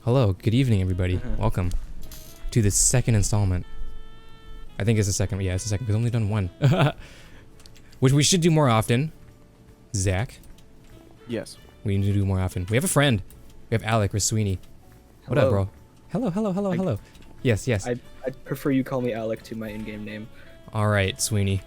Hello, good evening, everybody. Welcome to the second installment. I think it's the second. Yeah, it's the second. We've only done one, which we should do more often. Zach. Yes. We need to do more often. We have a friend. We have Alec or Sweeny. What up, bro? Hello, hello, hello, hello. Yes, yes. I'd prefer you call me Alec to my in-game name. All right, Sweeny.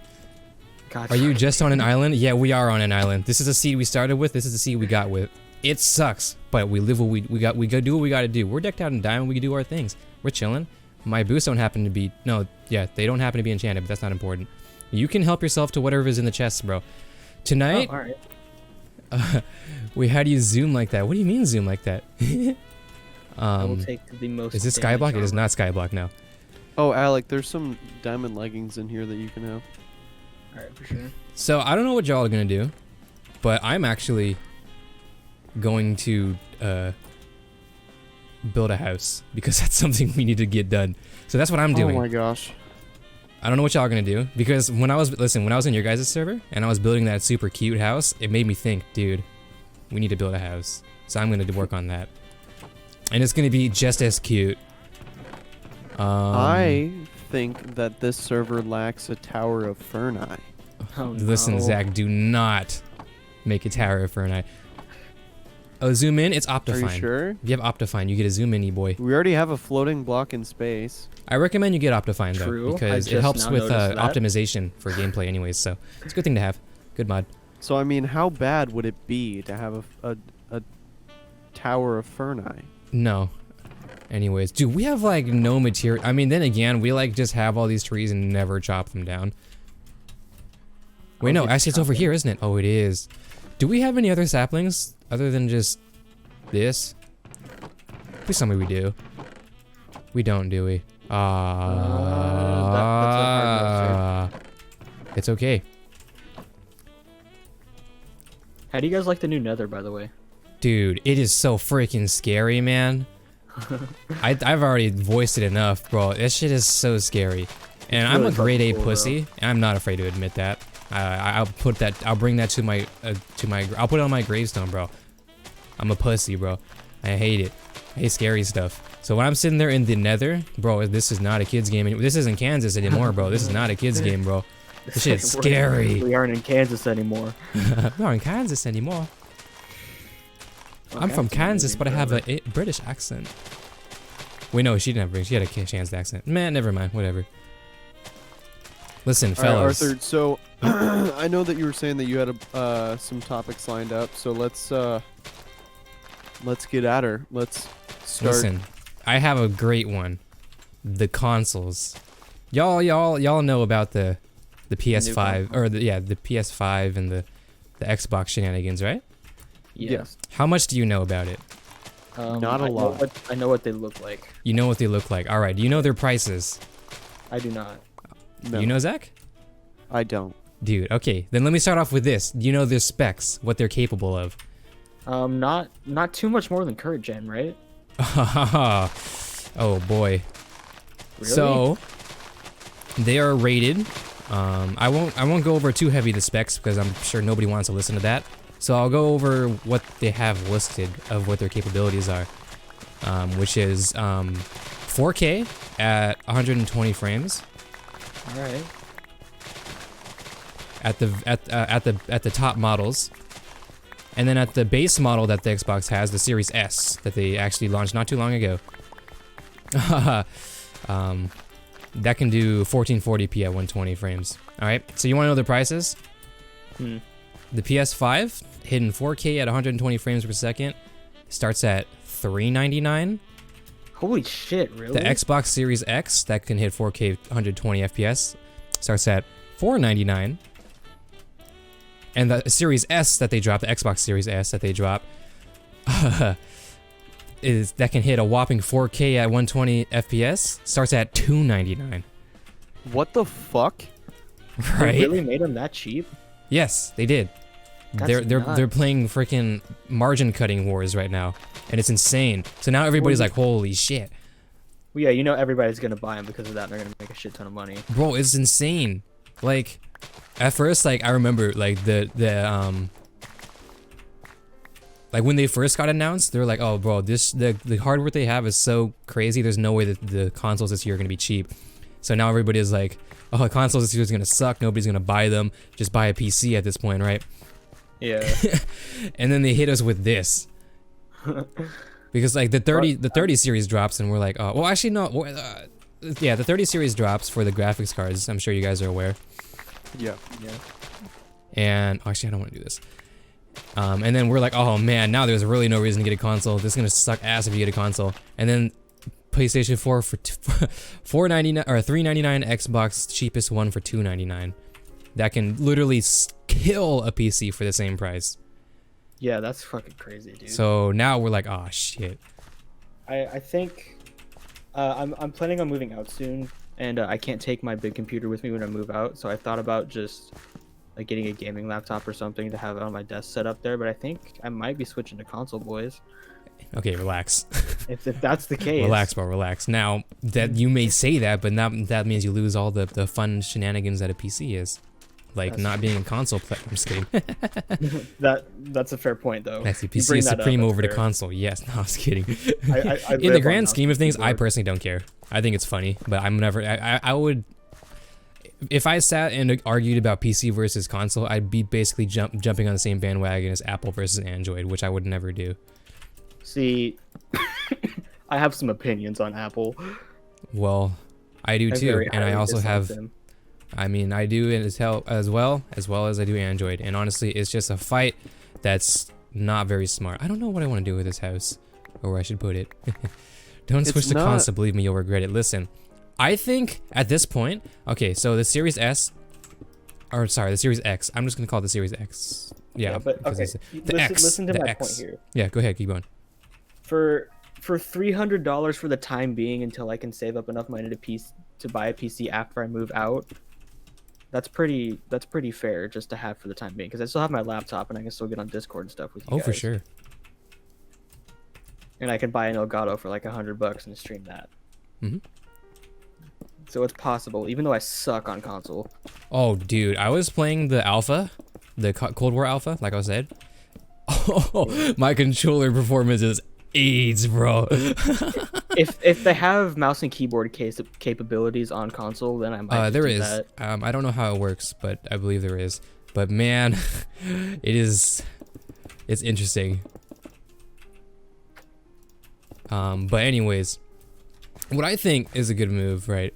God. Are you just on an island? Yeah, we are on an island. This is a seed we started with. This is the seed we got with. It sucks, but we live what we got. We gotta do what we gotta do. We're decked out in diamond. We can do our things. We're chilling. My boosts don't happen to be they don't happen to be enchanted, but that's not important. You can help yourself to whatever is in the chest, bro. Tonight, all right. Wait, how do you zoom like that? What do you mean zoom like that? I will take the most. Is this skyblock? It is not skyblock now. Oh, Alec, there's some diamond leggings in here that you can have. All right, for sure. So I don't know what y'all are gonna do, but I'm actually going to build a house because that's something we need to get done. So that's what I'm doing. Oh my gosh. I don't know what y'all are gonna do because when I was in your guys' server and I was building that super cute house, it made me think, dude, we need to build a house. So I'm gonna work on that, and it's gonna be just as cute. I think that this server lacks a tower of Ferni. Oh, Listen, no. Zach, do not make a tower of Ferni. Oh, zoom in. It's Optifine. Are you sure? If you have Optifine, you get a zoom in, boy. We already have a floating block in space. I recommend you get Optifine though, True. because I it just helps now with noticed that. optimization for gameplay, anyways. So it's a good thing to have. Good mod. So I mean, how bad would it be to have a tower of Ferni? No. Anyways, dude, we have like no material. I mean, then again, we like just have all these trees and never chop them down. Wait, no, actually it's over here, isn't it? Oh, it is. Do we have any other saplings other than just this? Please tell me we do. We don't, do we? that's a hard no, It's okay. How do you guys like the new Nether, by the way? Dude, it is so freaking scary, man. I've already voiced it enough, bro. That shit is so scary. And I'm really a grade A fucking cool, pussy, and I'm not afraid to admit that. I'll put that. I'll bring that to my I'll put it on my gravestone, bro. I'm a pussy, bro. I hate it. I hate scary stuff. So when I'm sitting there in the Nether, bro, this is not a kid's game. This isn't Kansas anymore, bro. This is not a kid's game, bro. This shit's scary. We aren't in Kansas anymore. We're not in Kansas anymore. I'm from Kansas, but I have a British accent. Wait, no, she didn't have. She had a Kansas accent. Man, never mind. Whatever. Listen, fellas. Arthur, so I know that you were saying that you had some topics lined up. So let's get at her. Let's start. Listen, I have a great one. The consoles. Y'all know about the PS5 or the PS5 and the Xbox shenanigans, right? Yes. How much do you know about it? Not a lot. I know what they look like. You know what they look like. All right. Do you know their prices? I do not. No, You know, Zach? I don't. Dude, okay. Then let me start off with this. Do you know their specs? What they're capable of? Not too much more than current gen, right? Oh boy. Really? So they are rated. I won't go over too heavy the specs because I'm sure nobody wants to listen to that. So I'll go over what they have listed of what their capabilities are, which is 4K at 120 frames. All right. At the top models, and then at the base model that the Xbox has, the Series S that they actually launched not too long ago. That can do 1440p at 120 frames. All right. So you want to know the prices? The PS5 hitting 4K at 120 frames per second starts at $399. Holy shit! Really? The Xbox Series X that can hit 4K 120 FPS starts at $499. And the Series S that they drop, the Xbox Series S that they drop, that can hit a whopping 4K at 120 FPS starts at $299. What the fuck? Right? They really made them that cheap? Yes, they did. That's They're nuts. playing freaking margin cutting wars right now, and it's insane. So now everybody's like, "Holy shit, Well, yeah, you know everybody's gonna buy them because of that. And they're gonna make a shit ton of money. bro!" It's insane. Like, at first, like I remember, like the like when they first got announced, they were like, oh bro, the hardware they have is so crazy, there's no way that the consoles this year are gonna be cheap. So now everybody is like, oh, consoles this year is gonna suck, nobody's gonna buy them, just buy a PC at this point, right? Yeah. And then they hit us with this. Because like the 30 series drops and we're like, oh, well actually no, yeah, the 30 series drops for the graphics cards, I'm sure you guys are aware. Yeah. Yeah. And oh, actually I don't want to do this. And then we're like, oh man, now there's really no reason to get a console. This is gonna suck ass if you get a console. And then PlayStation 4 for $4.99 or $3.99, Xbox cheapest one for $2.99. That can literally kill a PC for the same price. Yeah, that's fucking crazy, dude. So now we're like, oh shit. I think I'm planning on moving out soon, and I can't take my big computer with me when I move out. So I thought about just like getting a gaming laptop or something to have it on my desk set up there. But I think I might be switching to console, boys. Okay, relax. If that's the case. Relax, bro, relax. Now that you may say that, but that means you lose all the fun shenanigans that a PC is. Like That's not true. being a console player. I'm just kidding. That's a fair point, though. That's the You PC bring is that up, supreme that's over to fair. console. Yes, no, I was kidding. I In the live grand on scheme of things, I keyboard. personally don't care. I think it's funny, but I'm never. I would. If I sat and argued about PC versus console, I'd be basically jumping on the same bandwagon as Apple versus Android, which I would never do. See, I have some opinions on Apple. Well, I do I too, very and I highly also dislike have. them. I mean, I do it as well as I do Android, and honestly, it's just a fight that's not very smart. I don't know what I want to do with this house, or where I should put it. Don't It's switch to not- console, believe me, you'll regret it. Listen, I think at this point, okay, so the Series S, or sorry, the Series X. I'm just gonna call it the Series X. Yeah, but because okay. it's the X, Listen to the my X. point here. Yeah, go ahead, keep going. For $300 for the time being until I can save up enough money to buy a PC after I move out. That's pretty fair just to have for the time being, because I still have my laptop and I can still get on Discord and stuff with you Oh, guys. for sure. And I can buy an Elgato for like $100 and stream that. Mhm. So it's possible, even though I suck on console. Oh, dude, I was playing the alpha, the Cold War alpha, like I said. Oh, my controller performance is AIDS, bro. If they have mouse and keyboard capabilities on console, then I might. There do is. that. I don't know how it works, but I believe there is. But man, it's interesting. But anyways, what I think is a good move, right?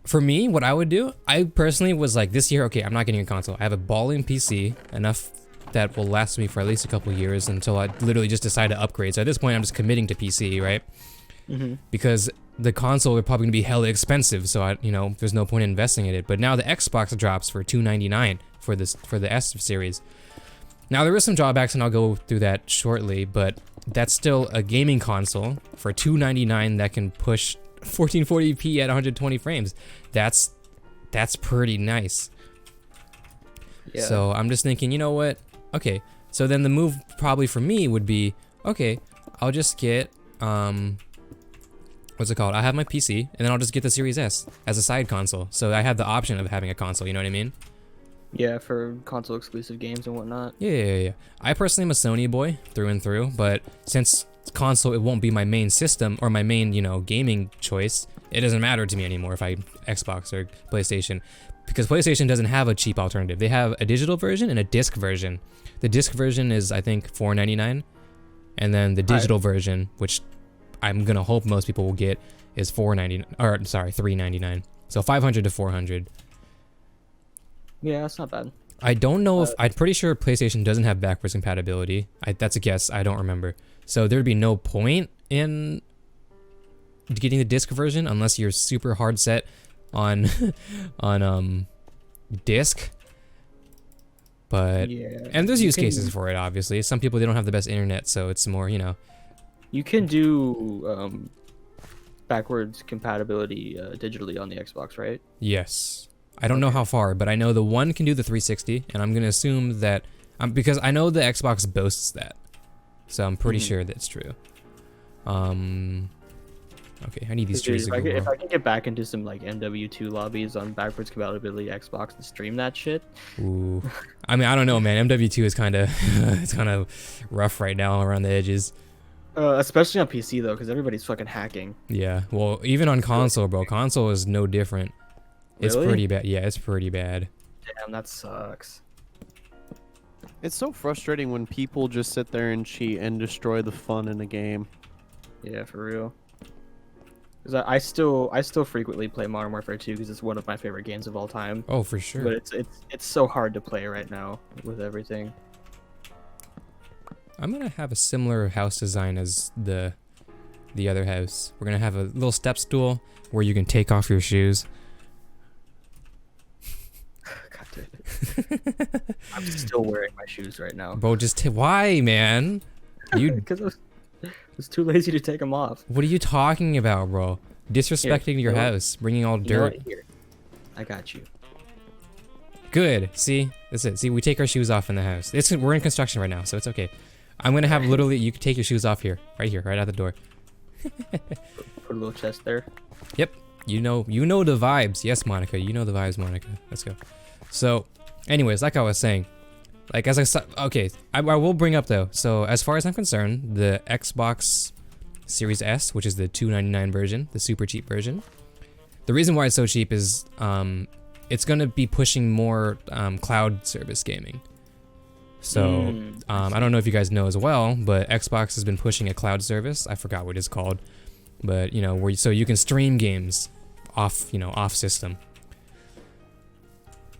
For me, what I would do, I personally was like, this year, okay, I'm not getting a console. I have a balling PC, enough that will last me for at least a couple years until I literally just decide to upgrade. So at this point, I'm just committing to PC, right? Mm-hmm. Because the console is probably gonna be hella expensive, so there's no point in investing in it. But now the Xbox drops for $299 for the S series. Now there is some drawbacks, and I'll go through that shortly. But that's still a gaming console for $299 that can push 1440p at 120 frames. That's pretty nice. Yeah. So I'm just thinking, you know what? Okay, so then the move probably for me would be, okay, I'll just get, what's it called? I have my PC, and then I'll just get the Series S as a side console. So I have the option of having a console, you know what I mean? Yeah, for console exclusive games and whatnot. Yeah. I personally am a Sony boy through and through, but since console, it won't be my main system or my main, gaming choice, it doesn't matter to me anymore if I Xbox or PlayStation. Because PlayStation doesn't have a cheap alternative. They have a digital version and a disc version. The disc version is, I think, $4.99, and then the digital version, which I'm gonna hope most people will get, is $3.99. So $500 to $400. Yeah, that's not bad. I don't know if I'm pretty sure PlayStation doesn't have backwards compatibility. That's a guess. I don't remember. So there'd be no point in getting the disc version unless you're super hard set on disc. But Yeah. and there's You use can- cases for it, obviously. Some people, they don't have the best internet, so it's more, You can do backwards compatibility digitally on the Xbox, right? Yes. I don't know how far, but I know the one can do the 360, and I'm gonna assume that because I know the Xbox boasts that, so I'm pretty sure that's true. Okay, I need these Dude, trees to grow. if I can get back into some like MW2 lobbies on backwards compatibility Xbox and stream that shit. Ooh, I mean, I don't know, man. MW2 is kind of it's kind of rough right now around the edges. Especially on PC though, because everybody's fucking hacking. Yeah, well, even on console, bro. Console is no different. It's Really? pretty bad. Yeah, it's pretty bad. Damn, that sucks. It's so frustrating when people just sit there and cheat and destroy the fun in a game. Yeah, for real. Because I still frequently play Modern Warfare 2 because it's one of my favorite games of all time. Oh, for sure. But it's so hard to play right now with everything. I'm gonna have a similar house design as the other house. We're gonna have a little step stool where you can take off your shoes. God damn it. I'm still wearing my shoes right now. Bro, just why, man? You Because I was too lazy to take them off. What are you talking about, bro? Disrespecting your you know what? house, bringing all You know dirt. what? Here, I got you. Good. See, that's it. See, we take our shoes off in the house. We're in construction right now, so it's okay. I'm gonna have literally. You can take your shoes off here, right out the door. Put a little chest there. Yep. You know the vibes. Yes, Monica. You know the vibes, Monica. Let's go. So, anyways, like I was saying, like as I saw, okay, I will bring up though. So as far as I'm concerned, the Xbox Series S, which is the $299 version, the super cheap version. The reason why it's so cheap is it's gonna be pushing more cloud service gaming. So I don't know if you guys know as well, but Xbox has been pushing a cloud service. I forgot what it's called, but you know where so you can stream games off system.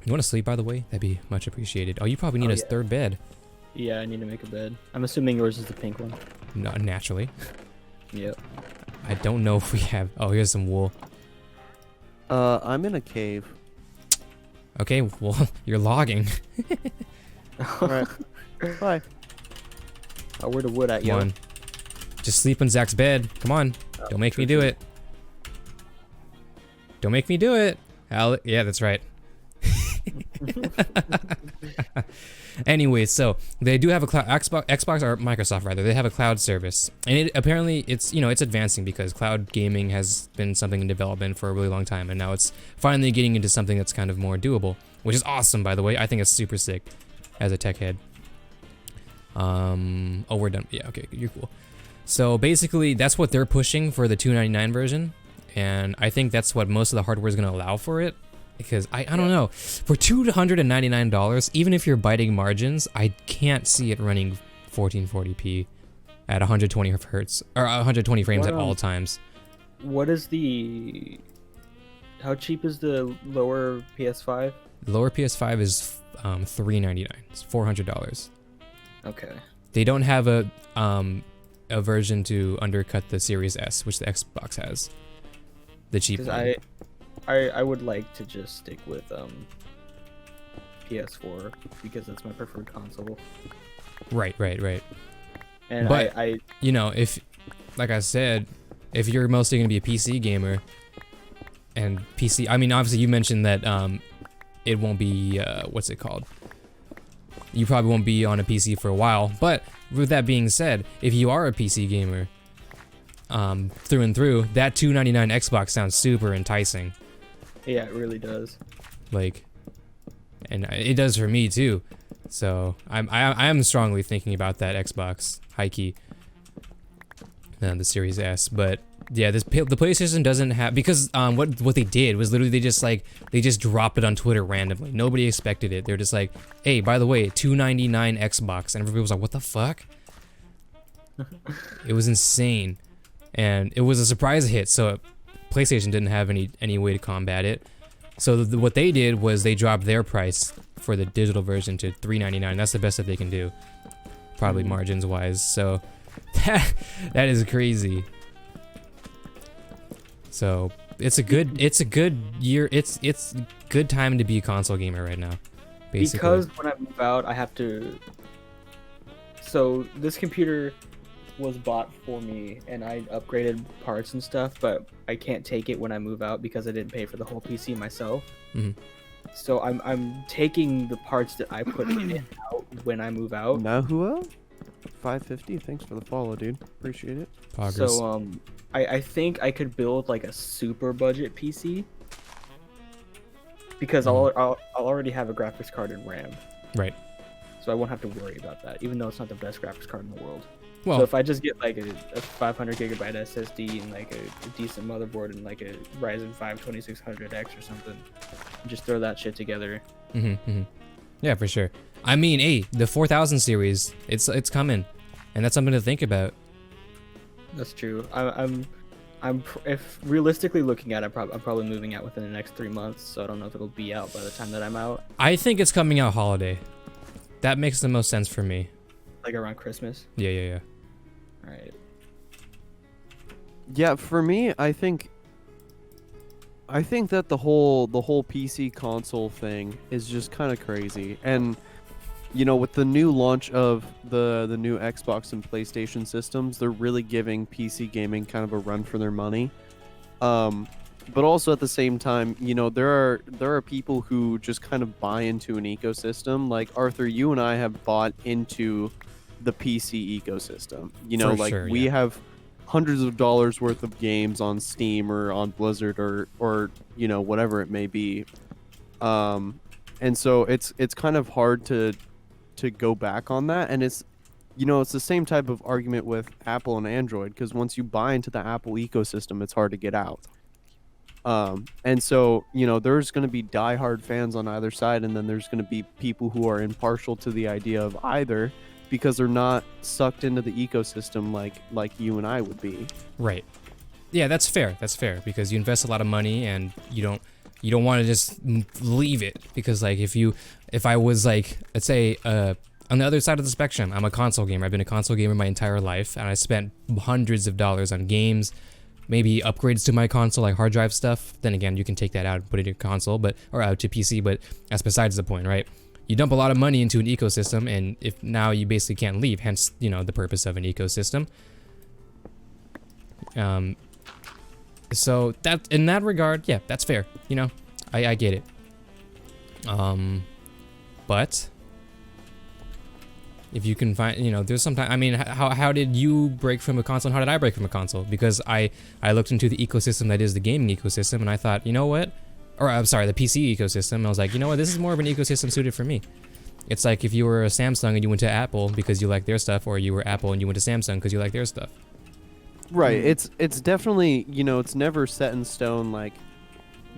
You want to sleep, by the way? That'd be much appreciated. Oh, you probably need a third bed. Yeah, I need to make a bed. I'm assuming yours is the pink one. No, naturally. Yep. I don't know if we have. Oh, here's some wool. I'm in a cave. Okay, well, you're logging. Alright. Bye. Where the wood at, yo? One. Just sleep in Zach's bed. Come on. Don't make me do it. Don't make me do it. Alec. Yeah, that's right. Anyway, so they do have a cloud Xbox or Microsoft rather. They have a cloud service, and apparently it's advancing because cloud gaming has been something in development for a really long time, and now it's finally getting into something that's kind of more doable, which is awesome, by the way. I think it's super sick as a tech head. Oh, we're done. Yeah, okay, you're cool. So basically, that's what they're pushing for the $299 version, and I think that's what most of the hardware is going to allow for it. Because I don't know, for $299, even if you're biting margins, I can't see it running 1440p at 120 hertz or 120 frames at all times. What is the? How cheap is the lower PS5? The lower PS5 is $399. It's $400. Okay. They don't have a version to undercut the Series S, which the Xbox has. The cheap one. I would like to just stick with PS4 because that's my preferred console. Right. And but I you know, if like I said, if you're mostly gonna be a PC gamer, and PC, I mean, obviously you mentioned that it won't be what's it called? You probably won't be on a PC for a while. But with that being said, if you are a PC gamer, through and through, that $299 Xbox sounds super enticing. Yeah, it really does. Like, and it does for me too. So I am strongly thinking about that Xbox high key, the Series S. But yeah, the PlayStation doesn't have, because what they did was literally they just dropped it on Twitter randomly. Nobody expected it. They're just like, hey, by the way, $299 Xbox, and everybody was like, what the fuck? It was insane, and it was a surprise hit. So PlayStation didn't have any way to combat it. So what they did was they dropped their price for the digital version to $399. That's the best that they can do, probably margins wise. So that is crazy. So it's a good year. It's good time to be a console gamer right now, basically. Because when I move out, I have to. So this computer was bought for me, and I upgraded parts and stuff, but I can't take it when I move out because I didn't pay for the whole PC myself. So I'm taking the parts that I put in and out when I move out. Nahuel? 550, thanks for the follow, dude. Appreciate it. Progress. So I think I could build like a super budget PC because I'll already have a graphics card and RAM, Right. so I won't have to worry about that. Even though it's not the best graphics card in the world. Well, So if I just get like a 500 gigabyte SSD and like a decent motherboard and like a Ryzen 5 2600X or something, just throw that shit together. Yeah, for sure. I mean, hey, the 4000 series, it's coming, and that's something to think about. That's true. If realistically looking at it, I'm probably moving out within the next 3 months. So I don't know if it'll be out by the time that I'm out. I think it's coming out holiday. That makes the most sense for me. Like around Christmas. Yeah. All right. Yeah, for me, I think that the whole PC console thing is just kind of crazy. And you know, with the new launch of the new Xbox and PlayStation systems, they're really giving PC gaming kind of a run for their money. But also at the same time, you know, there are people who just kind of buy into an ecosystem. Like Arthur, you and I have bought into the PC ecosystem. You know, For like sure, we yeah. have hundreds of dollars worth of games on Steam or on Blizzard or you know, whatever it may be. And so it's kind of hard to go back on that, and it's, you know, it's the same type of argument with Apple and Android, because once you buy into the Apple ecosystem, it's hard to get out. And so, you know, there's going to be diehard fans on either side, and then there's going to be people who are impartial to the idea of either because they're not sucked into the ecosystem like you and I would be. Right. Yeah, that's fair. That's fair because you invest a lot of money and you don't want to just leave it because like if I was like, let's say on the other side of the spectrum, I'm a console gamer. I've been a console gamer my entire life and I spent hundreds of dollars on games, maybe upgrades to my console like hard drive stuff. Then again, you can take that out and put it in your console, or out to PC, but that's besides the point, right? You dump a lot of money into an ecosystem and if now you basically can't leave, hence, you know, the purpose of an ecosystem. So that in that regard, yeah, that's fair. You know, I get it. But if you can find, you know, there's sometimes. I mean, how did you break from a console? And how did I break from a console? Because I looked into the ecosystem that is the gaming ecosystem, and I thought, you know what? Or I'm sorry, the PC ecosystem. And I was like, you know what? This is more of an ecosystem suited for me. It's like if you were a Samsung and you went to Apple because you like their stuff, or you were Apple and you went to Samsung because you like their stuff. Right. It's definitely, you know, it's never set in stone. Like,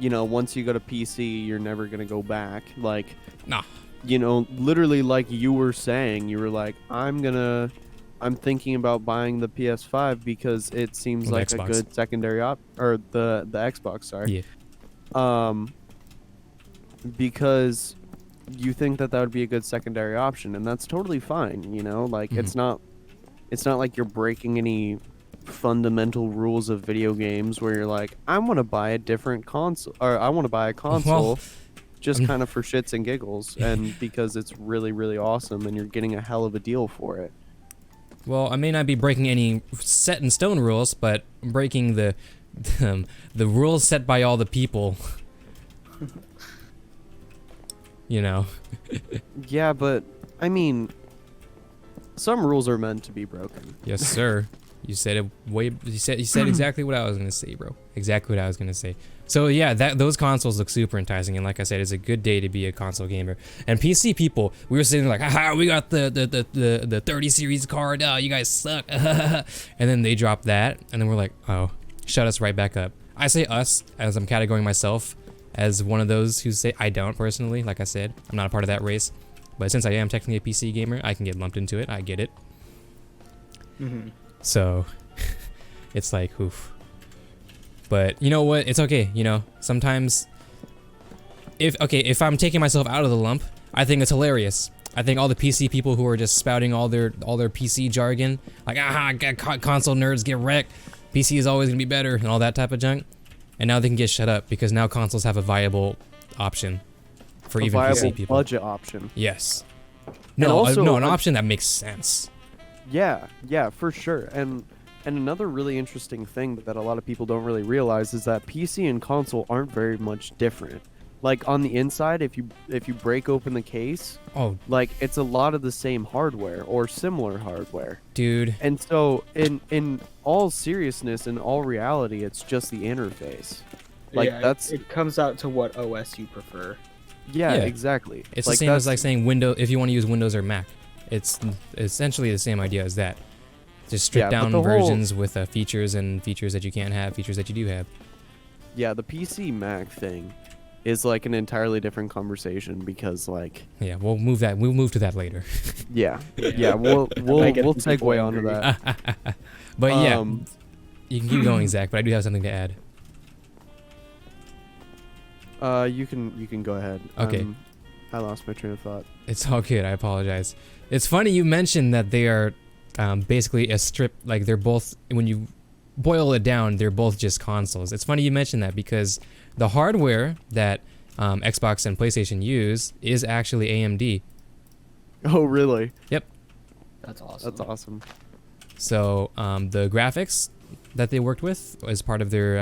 you know, once you go to PC, you're never gonna go back. Like, Nah. you know, literally, like you were saying, you were like, I'm thinking about buying the PS5 because it seems Well, the like a Xbox. good secondary or the Xbox. Sorry. Yeah. Because you think that would be a good secondary option, and that's totally fine. You know, like it's not like you're breaking any fundamental rules of video games where you're like, I want to buy a different console, or I want to buy a console just kind of for shits and giggles, and because it's really, really awesome and you're getting a hell of a deal for it. Well, I may not be breaking any set in stone rules, but breaking the rules set by all the people. You know. Yeah, but I mean, some rules are meant to be broken. Yes, sir. You said it You said exactly what I was gonna say, bro. Exactly what I was gonna say. So yeah, those consoles look super enticing, and like I said, it's a good day to be a console gamer. And PC people, we were sitting like, haha, we got the 30 series card. Oh, you guys suck. And then they dropped that, and then we're like, oh, shut us right back up. I say us as I'm categorizing myself as one of those who say I don't personally. Like I said, I'm not a part of that race, but since I am technically a PC gamer, I can get lumped into it. I get it. So it's like, oof. But you know what? It's okay. You know, sometimes if I'm taking myself out of the lump, I think it's hilarious. I think all the PC people who are just spouting all their PC jargon, like console nerds get wrecked, PC is always gonna be better and all that type of junk, and now they can get shut up because now consoles have a viable option for even PC people. Budget option. Yes. And No, also, no, an option that makes sense. Yeah, for sure. And another really interesting thing that a lot of people don't really realize is that PC and console aren't very much different. like on the inside, if you break open the case, Oh, like it's a lot of the same hardware or similar hardware. dude. And so in all seriousness, in all reality, it's just the interface. Like Yeah, that's it comes out to what OS you prefer. yeah, Yeah. exactly. It's like the same as like saying Windows if you want to use Windows or Mac. It's essentially the same idea as that. Just stripped Yeah, but down the whole- versions with features and features that you can't have, features that you do have. yeah, the PC Mac thing is like an entirely different conversation because like Yeah, we'll move to that later. yeah, Yeah. we'll might get we'll some people segue onto angry. that. But yeah, Um, you can keep going, Zach. But I do have something to add. you can go ahead. Okay. I lost my train of thought. It's all good. I apologize. It's funny you mentioned that they are basically a strip. Like they're both, when you boil it down, they're both just consoles. It's funny you mentioned that because the hardware that Xbox and PlayStation use is actually AMD. Oh, really? That's awesome. That's awesome. So the graphics that they worked with as part of their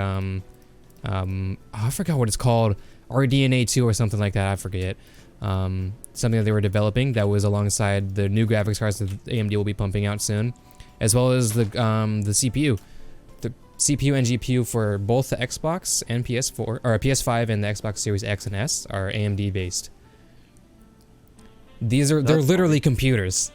I forgot what it's called, RDNA 2 or something like that. I forget. Something that they were developing that was alongside the new graphics cards that AMD will be pumping out soon, as well as the CPU. The CPU and GPU for both the Xbox and PS4 or PS5 and the Xbox Series X and S are AMD based. They're That's literally computers.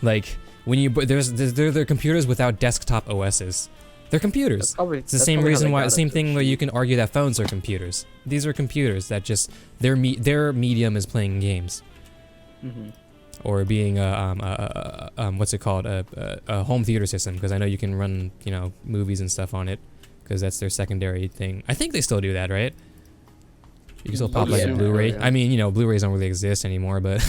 Like when you they're computers without desktop OSs. They're computers. It's the same reason why, same thing where you can argue that phones are computers. These are computers that just their medium is playing games, or being what's it called, a home theater system. Because I know you can run movies and stuff on it, because that's their secondary thing. I think they still do that, right? You can still pop like a Yeah. Blu-ray. Yeah. I mean, Blu-rays don't really exist anymore, but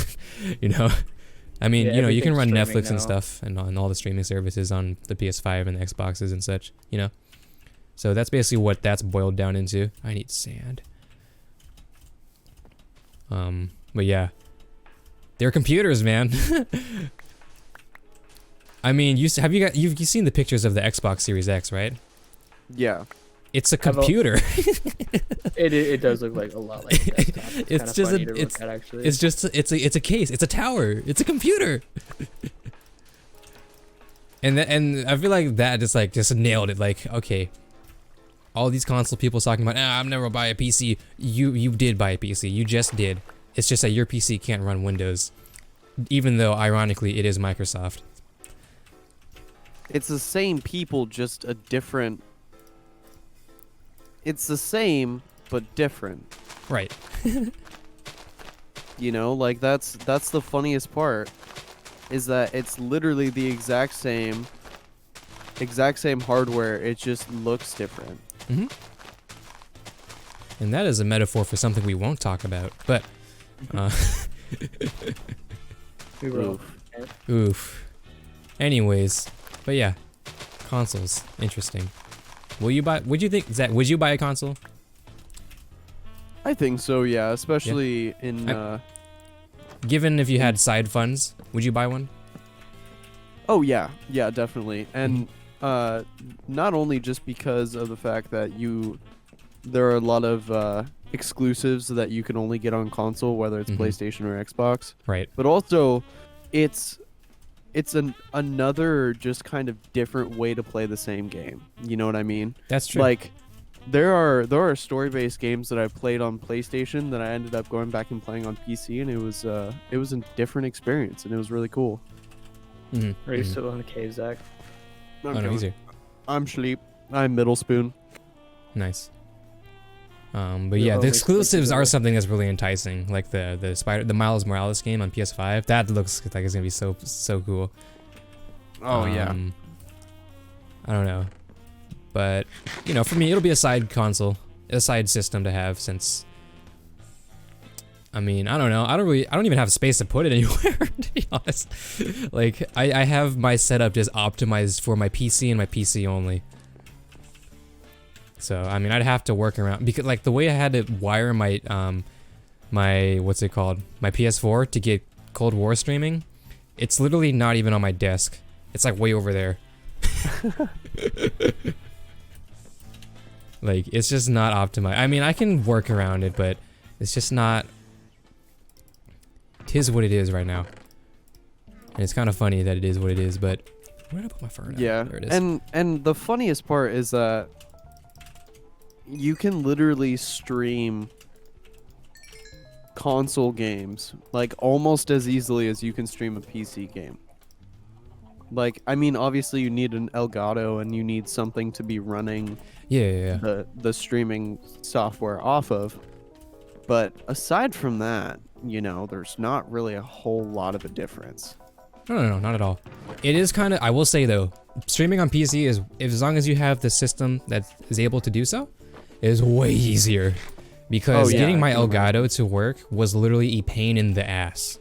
I mean, Yeah, you can run everything's Netflix streaming and now. stuff and all the streaming services on the PS5 and the Xboxes and such, So that's basically what that's boiled down into. I need sand. But yeah. They're computers, man. I mean, you've seen the pictures of the Xbox Series X, right? Yeah. It's a I've al- computer. It does look like a lot like a desktop. It's, It's kinda just funny a- to look it's- at, actually. It's a case. It's a tower. It's a computer. And I feel like that just nailed it. Like, okay, all these console people talking about, I'm never buy a PC. You did buy a PC. You just did. It's just that your PC can't run Windows, even though ironically it is Microsoft. It's the same people, just a different. It's the same but different. Right. Like that's the funniest part, is that it's literally the exact same hardware. It just looks different. Mm-hmm. And that is a metaphor for something we won't talk about. But, We were all- oof. Anyways, but yeah, consoles, interesting. Would you buy a console? I think so, yeah. Especially in. Given if you had side funds, would you buy one? Oh yeah, definitely. And not only just because of the fact that there are a lot of exclusives that you can only get on console, whether it's Mhm. PlayStation or Xbox, Right. but also it's another just kind of different way to play the same game. You know what I mean? That's true. Like there are story-based games that I played on PlayStation that I ended up going back and playing on PC, and it was a different experience, and it was really cool. Mhm, Are you mhm. still in the cave, Zach? Oh no, easier. I'm sleep. I'm middle spoon. Nice. But The yeah, the only exclusives are exclusive. something that's really enticing. Like the Miles Morales game on PS5. That looks like it's gonna be so cool. Oh yeah. I don't know, but for me, it'll be a side console, a side system to have. Since I mean, I don't know. I don't even have space to put it anywhere. To be honest, like I have my setup just optimized for my PC and my PC only. So I mean, I'd have to work around because like the way I had to wire my my what's it called, my PS4 to get Cold War streaming, it's literally not even on my desk. It's like way over there. Like it's just not optimized. I mean, I can work around it, but It's just not. Tis what it is right now. And it's kind of funny that it is what it is, but where did I put my phone? Yeah, There it is. and the funniest part is that you can literally stream console games like almost as easily as you can stream a PC game. Like, I mean, obviously you need an Elgato and you need something to be running Yeah. the streaming software off of. But aside from that, you know, there's not really a whole lot of a difference. No, not at all. It is kind of, I will say though, streaming on PC is, as long as you have the system that is able to do so, is way easier. Because getting my Elgato to work was literally a pain in the ass.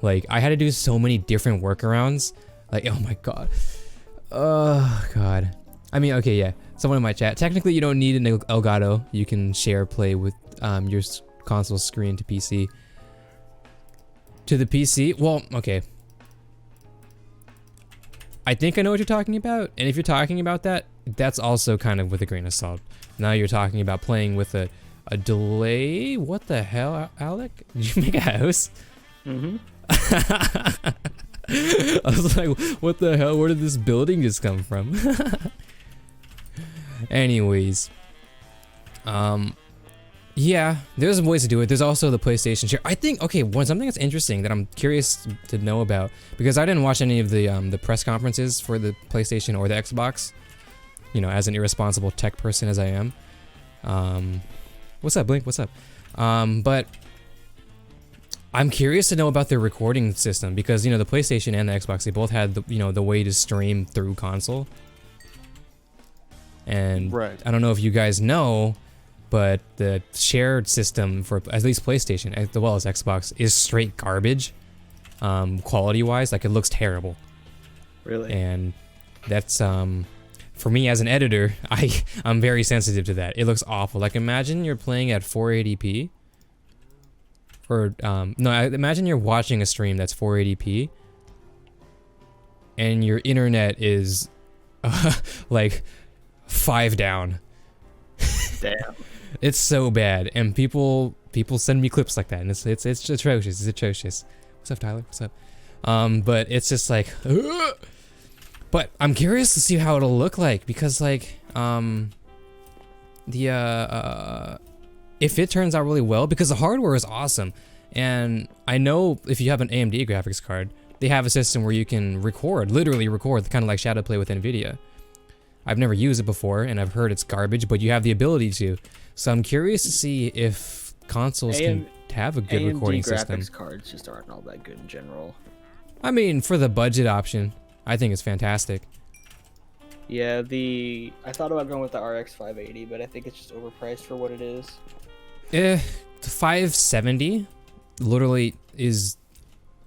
Like, I had to do so many different workarounds. Like, oh my god. Oh god. I mean, okay, yeah. Someone in my chat. Technically, you don't need an Elgato. You can share play with your console screen to PC. To the PC? Well, okay. I think I know what you're talking about. And if you're talking about that, that's also kind of with a grain of salt. Now you're talking about playing with a delay? What the hell, Alec? Did you make a house? Mm-hmm. I was like, what the hell? Where did this building just come from? Anyways. Yeah, there's ways to do it. There's also the PlayStation share. I think, okay, something that's interesting that I'm curious to know about, because I didn't watch any of the press conferences for the PlayStation or the Xbox, you know, as an irresponsible tech person as I am. What's up, Blink? What's up? But I'm curious to know about their recording system, because, you know, the PlayStation and the Xbox, they both had, the way to stream through console. And Right. I don't know if you guys know, but the shared system for at least PlayStation as well as Xbox is straight garbage, quality-wise. Like, it looks terrible. Really? And that's for me as an editor, I'm very sensitive to that. It looks awful. Like, imagine you're playing at 480p. Or imagine you're watching a stream that's 480p, and your internet is like 5 down. Damn. It's so bad, and people send me clips like that, and it's atrocious. It's atrocious. What's up, Tyler? What's up? But it's just like, ugh! But I'm curious to see how it'll look like, because like if it turns out really well, because the hardware is awesome, and I know if you have an AMD graphics card, they have a system where you can literally record, kind of like Shadow Play with NVIDIA. I've never used it before, and I've heard it's garbage, but you have the ability to. So I'm curious to see if consoles can have a good recording system. graphics cards just aren't all that good in general. I mean, for the budget option, I think it's fantastic. Yeah, I thought about going with the RX 580, but I think it's just overpriced for what it is. The 570 literally is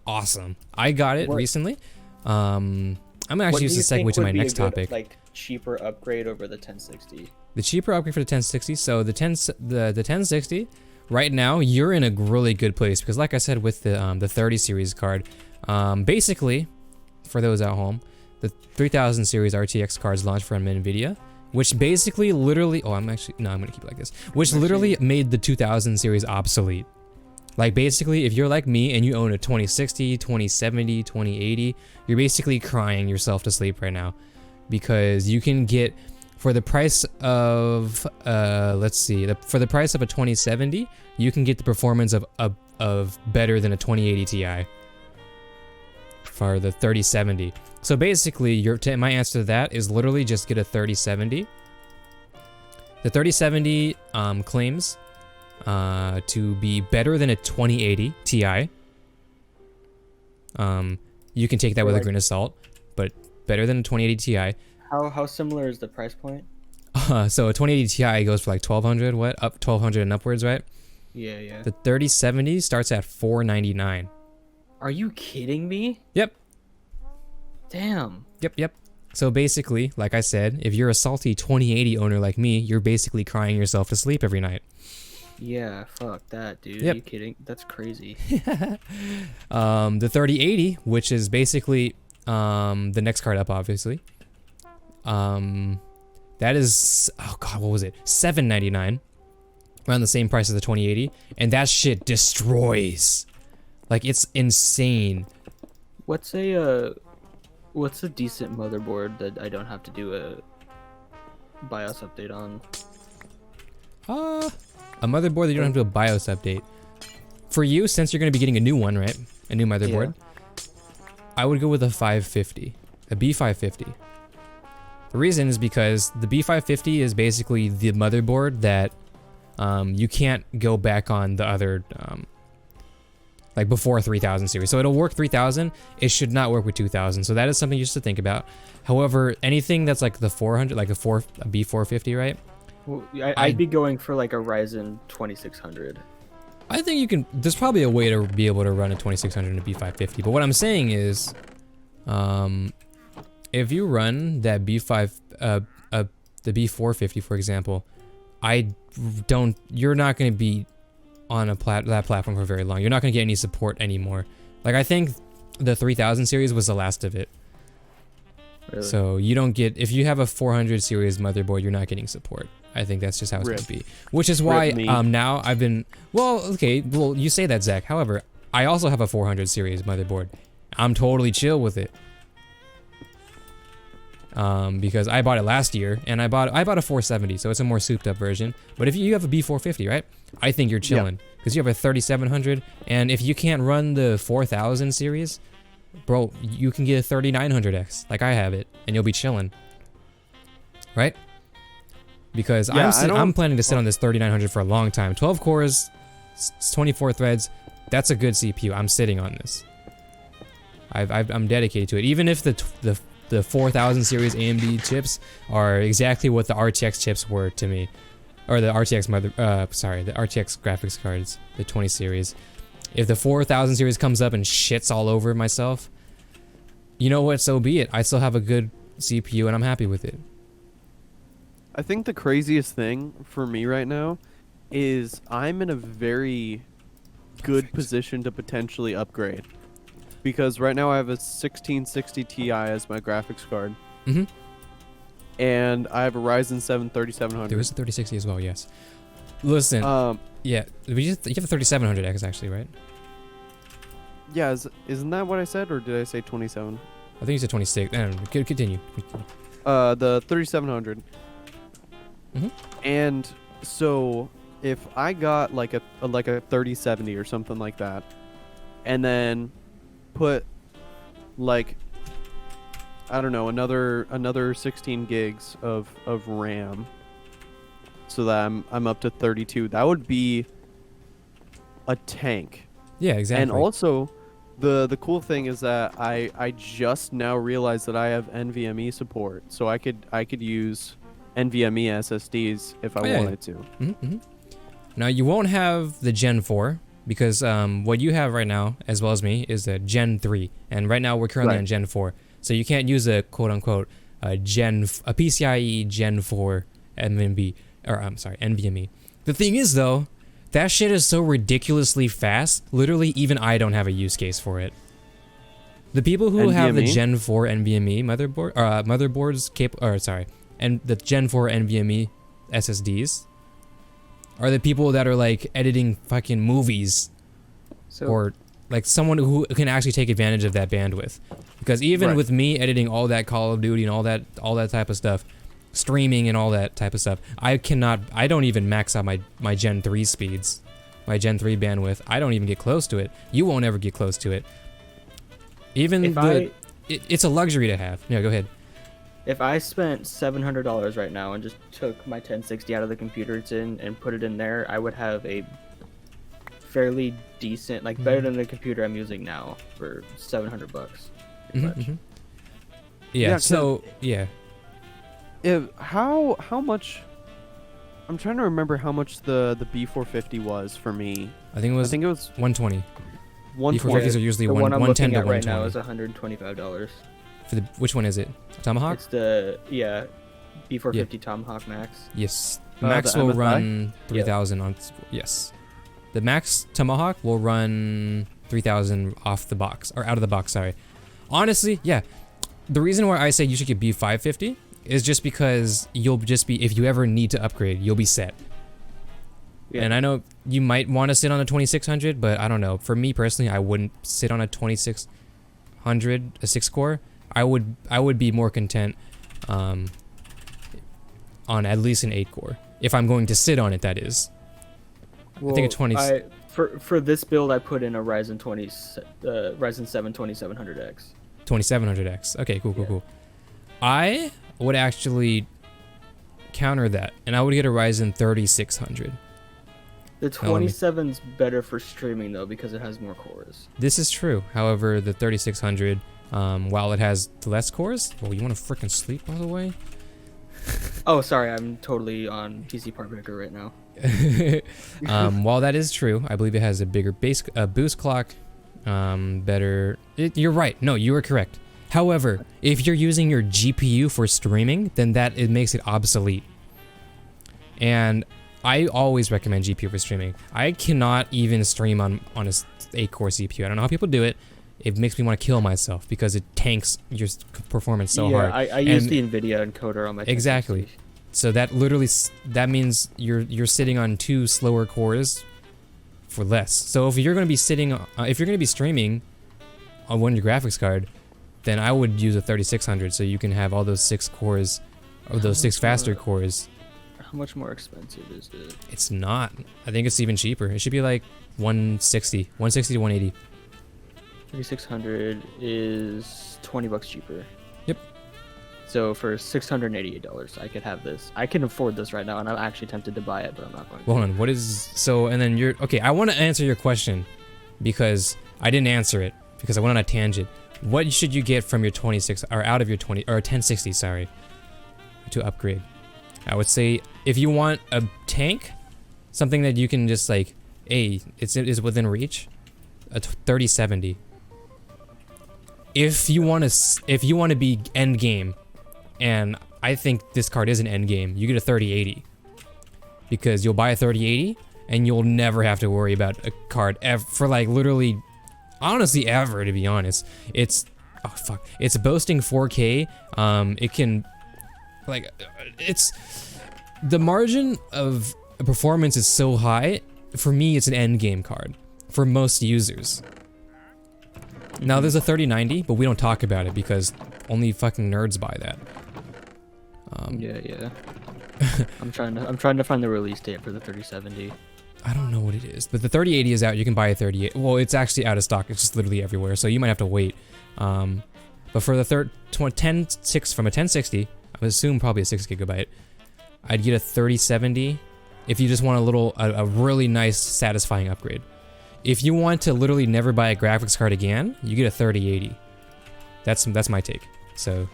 awesome. I got it recently. I'm gonna actually use this segue to my next topic. Like, cheaper upgrade over the 1060. The cheaper upgrade for the 1060. So the 1060, right now you're in a really good place, because like I said with the 30 series card, basically, for those at home, the 3000 series RTX cards launched from NVIDIA, which basically literally, I'm gonna keep it like this, which literally made the 2000 series obsolete. Like, basically, if you're like me and you own a 2060, 2070, 2080, you're basically crying yourself to sleep right now, because you can get, for the price of for the price of a 2070, you can get the performance of better than a 2080 Ti for the 3070. So basically, my answer to that is literally just get a 3070. The 3070 claims to be better than a 2080 Ti. You can take that with a grain of salt, but better than a 2080 Ti. How similar is the price point? So a 2080 Ti goes for like 1200, up 1200 and upwards, right? Yeah. The 3070 starts at $499. Are you kidding me? Yep. Damn. Yep. So basically, like I said, if you're a salty 2080 owner like me, you're basically crying yourself to sleep every night. Yeah, fuck that, dude. Yep. Are you kidding? That's crazy. The 3080, which is basically the next card up, obviously. That is, oh god, what was it? $799. around the same price as the 2080, and that shit destroys. Like, it's insane. What's a decent motherboard that I don't have to do a BIOS update on? A motherboard that you don't have to do a BIOS update. For you, since you're going to be getting a new one, right? A new motherboard. Yeah. I would go with a 550. A B550. The reason is because the B550 is basically the motherboard that you can't go back on the other, like before 3000 series. So it'll work 3000, it should not work with 2000. So that is something you should think about. However, anything that's like the 400, like a B450, right? Well, I'd be going for like a Ryzen 2600. I think you can, there's probably a way to be able to run a 2600 and a B550. But what I'm saying is, if you run that the B450, for example, you're not going to be on that platform for very long. You're not going to get any support anymore. Like, I think the 3000 series was the last of it. Really? So you don't get, if you have a 400 series motherboard, you're not getting support. I think that's just how it's going to be. Which is why now I've been, you say that, Zach. However, I also have a 400 series motherboard. I'm totally chill with it. Because I bought it last year, and I bought a 470, so it's a more souped up version. But if you have a B450, right? I think you're chilling because you have a 3700, and if you can't run the 4000 series, bro, you can get a 3900X, like I have it, and you'll be chilling, right? Because I'm planning to sit on this 3900 for a long time. 12 cores, 24 threads. That's a good CPU. I'm sitting on this. I'm dedicated to it, even if the 4000 series AMD chips are exactly what the RTX chips were to me, or the RTX the RTX graphics cards, the 20 series. If the 4000 series comes up and shits all over myself, you know what? So be it. I still have a good CPU and I'm happy with it. I think the craziest thing for me right now is I'm in a very good position to potentially upgrade. Because right now I have a 1660 Ti as my graphics card. Mm-hmm. And I have a Ryzen 7 3700. There is a 3060 as well, yes. Listen, yeah, you have a 3700X actually, right? Yeah, isn't that what I said, or did I say 27? I think you said 26. I don't know. Continue. The 3700. Mm-hmm. And so if I got like a 3070 or something like that, and then put like, I don't know, another 16 gigs of RAM, so that I'm up to 32, that would be a tank. Yeah, exactly. And also the cool thing is that I just now realized that I have NVMe support, so I could use NVMe SSDs if I wanted to. Mm-hmm, mm-hmm. Now you won't have the Gen 4 because what you have right now, as well as me, is the Gen 3, and right now we're currently on Gen 4. So you can't use a quote-unquote a PCIe Gen 4 NVMe, or I'm sorry, NVMe. The thing is though, that shit is so ridiculously fast. Literally, even I don't have a use case for it. The people who have the Gen 4 NVMe and the Gen 4 NVMe SSDs are the people that are like editing fucking movies, or like someone who can actually take advantage of that bandwidth. Because even with me editing all that Call of Duty and all that type of stuff, streaming and all that type of stuff, I don't even max out my Gen 3 speeds, my Gen 3 bandwidth. I don't even get close to it. You won't ever get close to it. Even it's a luxury to have. Yeah, go ahead. If I spent $700 right now and just took my 1060 out of the computer it's in and put it in there, I would have a fairly decent, like better than the computer I'm using now for $700 bucks. Mm-hmm. Yeah. So yeah. How much? I'm trying to remember how much the B450 was for me. I think it was 120. B450s are usually the one I'm 110 looking to at right 120. now is $125. For which one is it? Tomahawk? It's the B450 Tomahawk Max. Yes. Max will run 3000 on. Yes. The Max Tomahawk will run 3000 off the box, or out of the box. Sorry. Honestly, yeah. The reason why I say you should get B550 is just because you'll just be, if you ever need to upgrade, you'll be set. Yeah. And I know you might want to sit on a 2600, but I don't know. For me personally, I wouldn't sit on a 2600, a 6-core. I would be more content on at least an 8-core. If I'm going to sit on it, that is. Well, I think a 20... for this build, I put in a Ryzen 7 2700X. 2700X. Okay, cool. I would actually counter that, and I would get a Ryzen 3600. The 27's better for streaming though because it has more cores. This is true. However, the 3600, while it has less cores, you want to freaking sleep, by the way? Oh, sorry, I'm totally on PC Part Breaker right now. While that is true, I believe it has a bigger boost clock, better. You're right. No, you are correct. However, if you're using your GPU for streaming, then it makes it obsolete. And I always recommend GPU for streaming. I cannot even stream on a 8-core CPU. I don't know how people do it. It makes me want to kill myself because it tanks your performance so hard. I use the NVIDIA encoder on my 1060. Exactly. So that means you're sitting on 2 slower cores for less. So if you're going to be streaming on one of your graphics card, then I would use a 3600 so you can have all those 6 cores, or those 6 faster cores. How much more expensive is it? It's not. I think it's even cheaper. It should be like 160 to 180. 3600 is $20 cheaper. Yep. So for $688, I could have this. I can afford this right now, and I'm actually tempted to buy it, but I'm not going to. Well, hold on. What is so? And then okay. I want to answer your question because I didn't answer it because I went on a tangent. What should you get from your 26 or out of your 1060? Sorry, to upgrade. I would say if you want a tank, something that you can just like, it's within reach, a 3070. If you want to be end game, and I think this card is an end game, you get a 3080 because you'll buy a 3080 and you'll never have to worry about a card ever for like literally, honestly ever, to be honest. It's boasting 4K. It can the margin of performance is so high. For me, it's an end game card for most users. Now there's a 3090, but we don't talk about it because only fucking nerds buy that. Yeah. I'm trying to find the release date for the 3070. I don't know what it is, but the 3080 is out. You can buy a 38. Well, it's actually out of stock. It's just literally everywhere, so you might have to wait. But for the 1060 from a 1060, I would assume probably a 6 gigabyte. I'd get a 3070 if you just want a really nice, satisfying upgrade. If you want to literally never buy a graphics card again, you get a 3080. That's my take. So,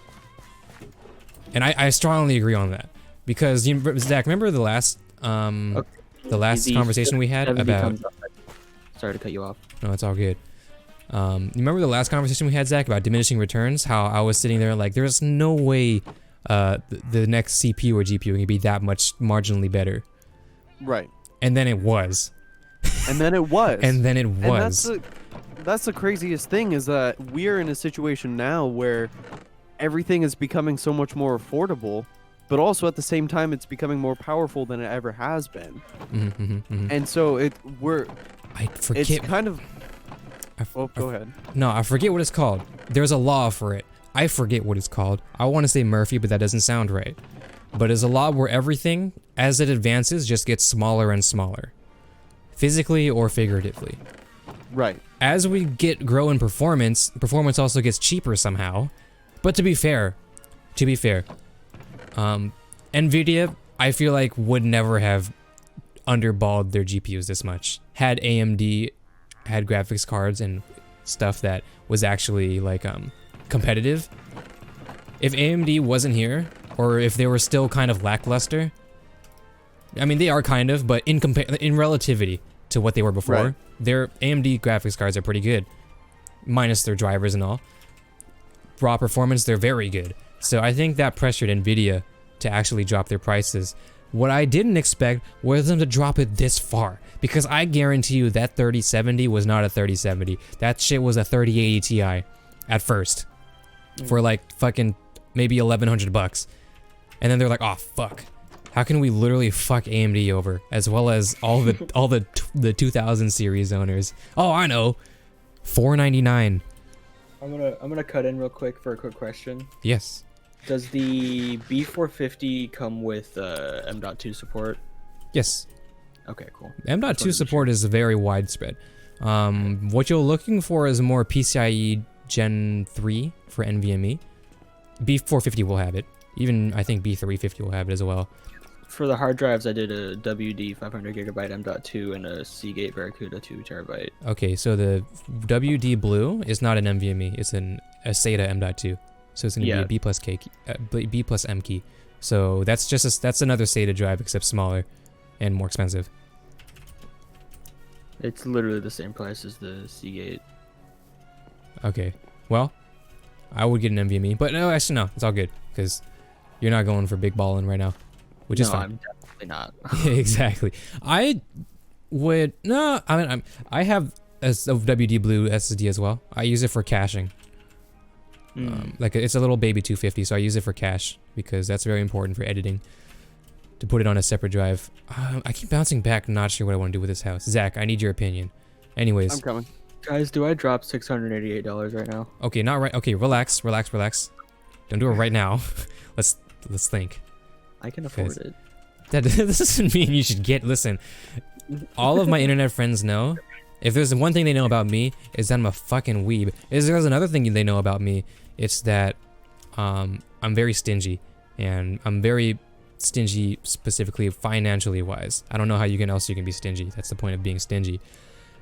and I strongly agree on that because Zach, remember the last conversation we had about. Sorry to cut you off. No, it's all good. You remember the last conversation we had, Zach, about diminishing returns? How I was sitting there like, there's no way the next CPU or GPU can be that much marginally better. Right. And then it was. And then it was. And then it was. And that's the craziest thing is that we're in a situation now where everything is becoming so much more affordable, but also at the same time it's becoming more powerful than it ever has been. And so I forget. It's kind of. Go ahead. No, I forget what it's called. There's a law for it. I forget what it's called. I want to say Murphy, but that doesn't sound right. But it's a law where everything, as it advances, just gets smaller and smaller. Physically or figuratively. Right. As we grow in performance also gets cheaper somehow. But to be fair, NVIDIA, I feel like would never have underballed their GPUs this much. Had AMD had graphics cards and stuff that was actually like competitive. If AMD wasn't here, or if they were still kind of lackluster, I mean they are kind of, but in relativity to what they were before, right. Their AMD graphics cards are pretty good, minus their drivers and all. Raw performance, they're very good. So I think that pressured NVIDIA to actually drop their prices. What I didn't expect was them to drop it this far, because I guarantee you that 3070 was not a 3070. That shit was a 3080 Ti at first, for like fucking maybe $1,100, and then they're like, oh fuck, How can we literally fuck AMD over, as well as all the 2000 series owners? Oh, I know. $499. I'm gonna cut in real quick for a quick question. Yes. Does the B450 come with M.2 support? Yes. Okay, cool. M.2 support is very widespread. What you're looking for is more PCIe Gen 3 for NVMe. B450 will have it. Even I think B350 will have it as well. For the hard drives, I did a WD 500GB M.2 and a Seagate Barracuda 2TB. Okay, so the WD Blue is not an NVMe. It's a SATA M.2. So it's going to be a B plus K, B plus M key. So that's just that's another SATA drive except smaller and more expensive. It's literally the same price as the Seagate. Okay, well, I would get an NVMe, but no, actually no, it's all good because you're not going for big balling right now, which is fine. I'm definitely not. Exactly. I would no. I mean, I have a WD Blue SSD as well. I use it for caching. Like it's a little baby 250, so I use it for cache because that's very important for editing. To put it on a separate drive. I keep bouncing back, not sure what I want to do with this house. Zach, I need your opinion. Anyways. I'm coming. Guys, do I drop $688 right now? Okay, not right. Okay, relax. Don't do it right now. let's think. I can afford it. That doesn't mean you should get. Listen, all of my internet friends know. If there's one thing they know about me, is that I'm a fucking weeb. There's another thing they know about me. It's that I'm very stingy, and I'm very stingy specifically financially wise. I don't know how else you can be stingy. That's the point of being stingy.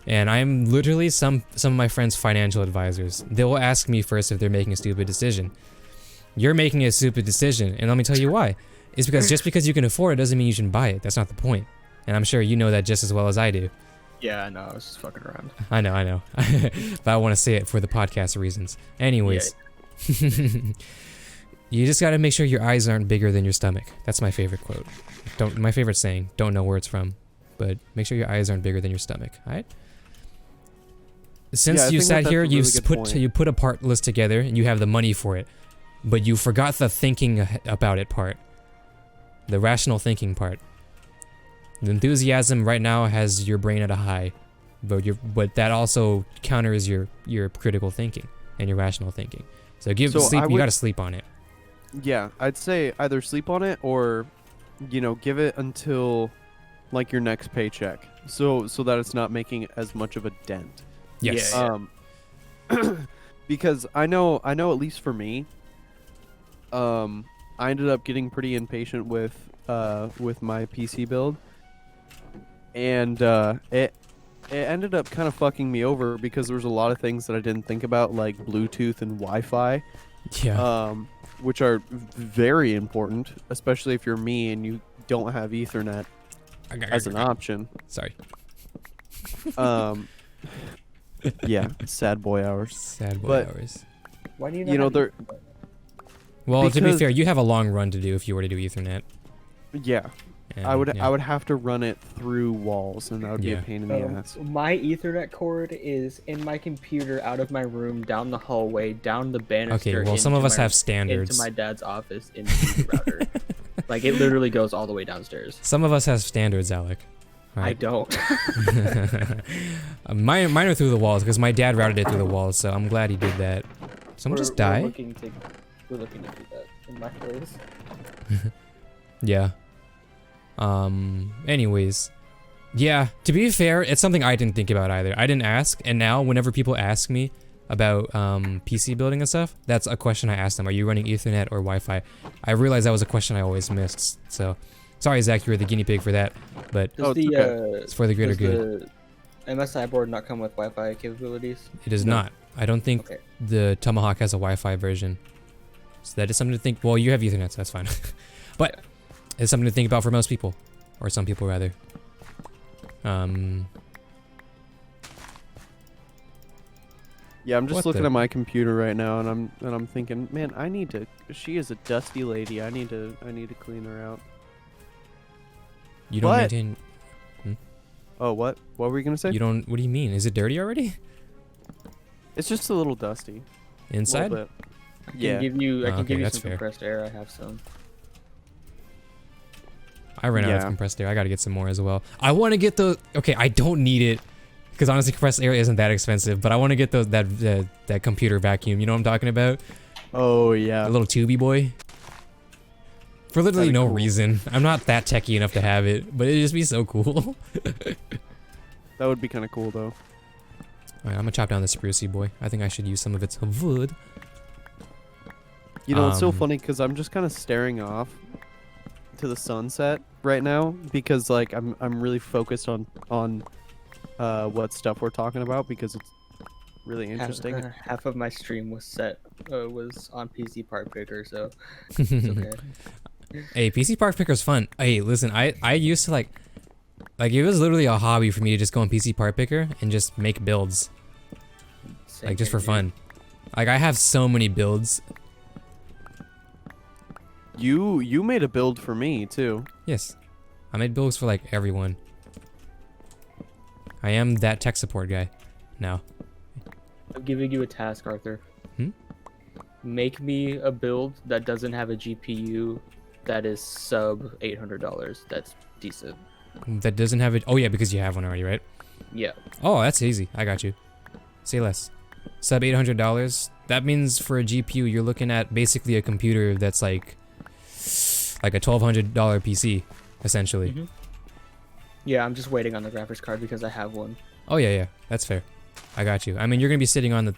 And I'm literally some of my friends' financial advisors. They'll ask me first if they're making a stupid decision. You're making a stupid decision, and let me tell you why. It's because just because you can afford it doesn't mean you shouldn't buy it. That's not the point. And I'm sure you know that just as well as I do. Yeah, I know. I was just fucking around. I know. But I want to say it for the podcast reasons. Anyways. Yeah. You just gotta make sure your eyes aren't bigger than your stomach. That's my favorite quote. My favorite saying. Don't know where it's from. But make sure your eyes aren't bigger than your stomach. Alright? Since you sat here, you put a part list together and you have the money for it. But you forgot the thinking about it part. The rational thinking part. The enthusiasm right now has your brain at a high, but that also counters your critical thinking and your rational thinking. So you gotta sleep on it. Yeah, I'd say either sleep on it or, give it until like your next paycheck, so that it's not making as much of a dent. Yes. Because I know at least for me, I ended up getting pretty impatient with my PC build. And it ended up kind of fucking me over because there was a lot of things that I didn't think about, like Bluetooth and Wi-Fi. Yeah. Which are very important, especially if you're me and you don't have Ethernet as an option. Sorry. Yeah, sad boy hours. Sad boy hours. Why do you not Well, to be fair, you have a long run to do if you were to do Ethernet. Yeah. And, I would have to run it through walls, and that would be a pain in the ass. My Ethernet cord is in my computer, out of my room, down the hallway, down the banister. Okay, well, some of us have standards. Into my dad's office, into the router. Like, it literally goes all the way downstairs. Some of us have standards, Alec. Right. I don't. Mine are through the walls because my dad routed it through the walls, so I'm glad he did that. Someone just died? We're looking to do that in my place. Yeah. Anyways. Yeah, to be fair, it's something I didn't think about either. I didn't ask, and now whenever people ask me about PC building and stuff, that's a question I ask them. Are you running Ethernet or Wi-Fi? I realized that was a question I always missed, so sorry, Zach, you were the guinea pig for that, but it's for the greater good. The MSI board not come with Wi-Fi capabilities? It does not. I don't think the Tomahawk has a Wi-Fi version. So that is something to think. Well, you have Ethernet, so that's fine. But it's something to think about for most people, or some people rather. Yeah, I'm just looking at my computer right now, and I'm thinking, man, she is a dusty lady. I need to clean her out. You don't maintain. Oh, what? What were you gonna say? You don't. What do you mean? Is it dirty already? It's just a little dusty. Inside? A little bit. I can give you some fair. compressed air. I have some. I ran out of compressed air. I gotta get some more as well. I want to get those. Okay, I don't need it because honestly, compressed air isn't that expensive. But I want to get those that computer vacuum. You know what I'm talking about? Oh yeah. The little tubey boy. For literally no cool. reason. I'm not that techie enough to have it, but it'd just be so cool. That would be kind of cool though. Alright, I'm gonna chop down this sprucey boy. I think I should use some of its wood. You know, it's so funny because I'm just kind of staring off to the sunset right now because like I'm really focused on what stuff we're talking about because it's really interesting. Half of my stream was set was on PC Part Picker, so it's okay. Hey, PC Park Picker's fun. Hey, listen, I used to like it was literally a hobby for me to just go on PC Part Picker and just make builds. Same Like just for thing, fun. dude. Like I have so many builds. You made a build for me too. Yes. I made builds for like everyone. I am that tech support guy now. I'm giving you a task, Arthur. Hmm? Make me a build that doesn't have a GPU that is sub $800. That's decent. That doesn't have it. Oh yeah, because you have one already, right? Yeah. Oh, that's easy. I got you. Say less. Sub $800. That means for a GPU, you're looking at basically a computer that's like a $1,200 PC, essentially. Mm-hmm. Yeah, I'm just waiting on the graphics card because I have one. Oh yeah, that's fair. I got you. I mean, you're gonna be sitting on the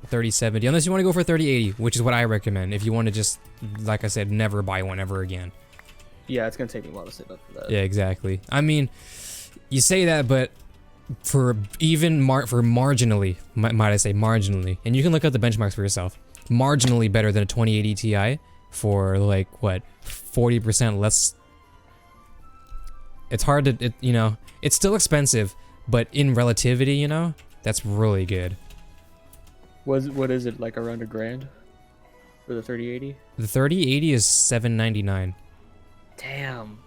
3070 unless you want to go for 3080, which is what I recommend if you want to just, like I said, never buy one ever again. Yeah, it's gonna take me a while to save up for that. Yeah, exactly. I mean, you say that, but for even for marginally, might I say marginally, and you can look up the benchmarks for yourself, marginally better than a 2080 Ti for like what 40% less. It's hard to, you know, it's still expensive, but in relativity, you know, that's really good. What is it, like around $1,000 for the 3080? The 3080 is $799, Damn.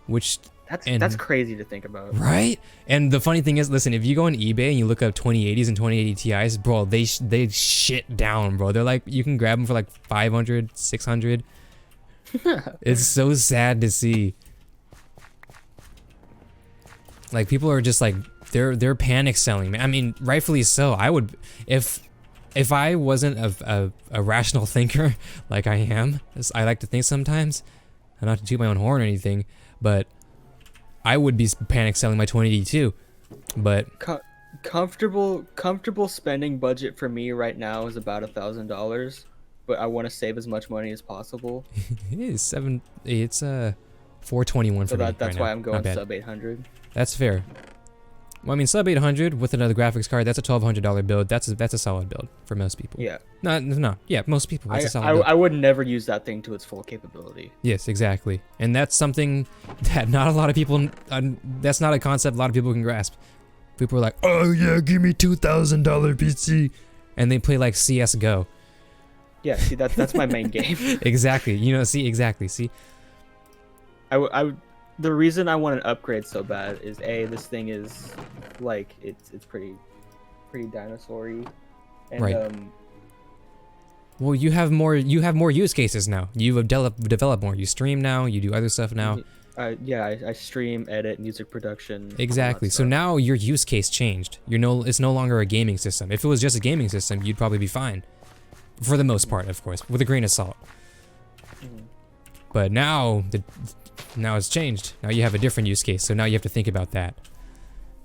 which That's crazy to think about. right? And the funny thing is, listen, if you go on eBay and you look up 2080s and 2080 Ti's, bro, they shit down, bro. They're like, you can grab them for like 500, 600. It's so sad to see. Like people are just like they're panic selling, man. I mean, rightfully so. I would if I wasn't a rational thinker like I am, as I like to think sometimes, and not to toot my own horn or anything, but I would be panic selling my 2080 too. But comfortable spending budget for me right now is about $1,000, but I want to save as much money as possible. it is it's 421 So for me that's right why now. I'm going Not bad. sub 800. That's fair. Well, I mean, sub 800 with another graphics card, that's a $1,200 build. That's a solid build for most people. Yeah. No. Yeah, most people. That's a solid build. I would never use that thing to its full capability. Yes, exactly. And that's something that not a lot of people, that's not a concept a lot of people can grasp. People are like, oh yeah, give me $2,000 PC. And they play like CSGO. Yeah, see, that's my main game. Exactly. You know, exactly. See? The reason I want an upgrade so bad is this thing is like it's pretty dinosaur-y, and right. Well, you have more use cases now. You've developed more. You stream now. You do other stuff now. Yeah, I stream, edit, music production. Exactly. So now your use case changed. It's no longer a gaming system. If it was just a gaming system, you'd probably be fine, for the most part, of course, with a grain of salt. Mm-hmm. But now it's changed. Now you have a different use case. So now you have to think about that.